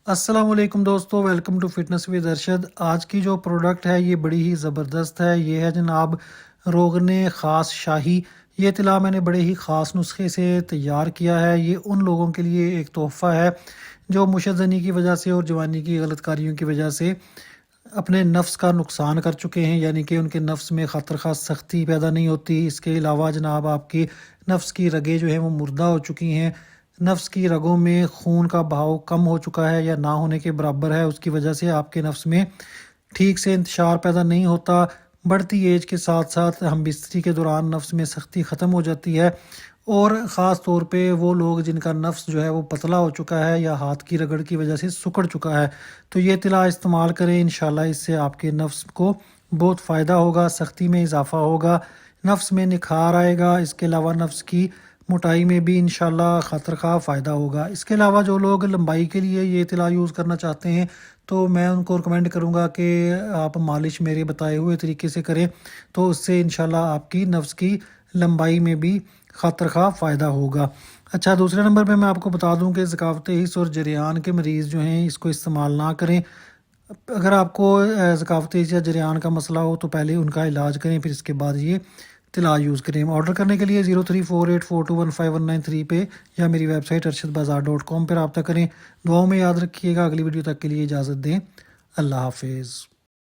السلام علیکم دوستو، welcome to fitness with Arshad. آج کی جو پروڈکٹ ہے یہ بڑی ہی زبردست ہے۔ یہ ہے جناب روغن خاص شاہی۔ یہ طلا میں نے بڑے ہی خاص نسخے سے تیار کیا ہے۔ یہ ان لوگوں کے لیے ایک تحفہ ہے جو مشدنی کی وجہ سے اور جوانی کی غلط کاریوں کی وجہ سے اپنے نفس کا نقصان کر چکے ہیں، یعنی کہ ان کے نفس میں خاطر خواہ سختی پیدا نہیں ہوتی۔ اس کے علاوہ جناب آپ کی نفس کی رگیں جو ہیں وہ مردہ ہو چکی ہیں، نفس کی رگوں میں خون کا بہاؤ کم ہو چکا ہے یا نہ ہونے کے برابر ہے، اس کی وجہ سے آپ کے نفس میں ٹھیک سے انتشار پیدا نہیں ہوتا۔ بڑھتی ایج کے ساتھ ساتھ ہم بستری کے دوران نفس میں سختی ختم ہو جاتی ہے، اور خاص طور پہ وہ لوگ جن کا نفس جو ہے وہ پتلا ہو چکا ہے یا ہاتھ کی رگڑ کی وجہ سے سکڑ چکا ہے، تو یہ طلا استعمال کریں۔ انشاءاللہ اس سے آپ کے نفس کو بہت فائدہ ہوگا، سختی میں اضافہ ہوگا، نفس میں نکھار آئے گا۔ اس کے علاوہ نفس کی موٹائی میں بھی انشاءاللہ خاطر خواہ فائدہ ہوگا۔ اس کے علاوہ جو لوگ لمبائی کے لیے یہ طلا یوز کرنا چاہتے ہیں تو میں ان کو ریکمینڈ کروں گا کہ آپ مالش میرے بتائے ہوئے طریقے سے کریں، تو اس سے انشاءاللہ آپ کی نفس کی لمبائی میں بھی خاطر خواہ فائدہ ہوگا۔ اچھا، دوسرے نمبر پہ میں آپ کو بتا دوں کہ ذکاوت حس اور جریان کے مریض جو ہیں اس کو استعمال نہ کریں۔ اگر آپ کو ذکاوت حس یا جریان کا مسئلہ ہو تو پہلے ان کا علاج کریں، پھر اس کے بعد یہ طلا یوز کریں۔ آرڈر کرنے کے لیے 0348421519 پہ یا میری ویب سائٹ arshadbazaar.com پہ رابطہ کریں۔ دعاؤں میں یاد رکھیے گا۔ اگلی ویڈیو تک کے لیے اجازت دیں۔ اللہ حافظ۔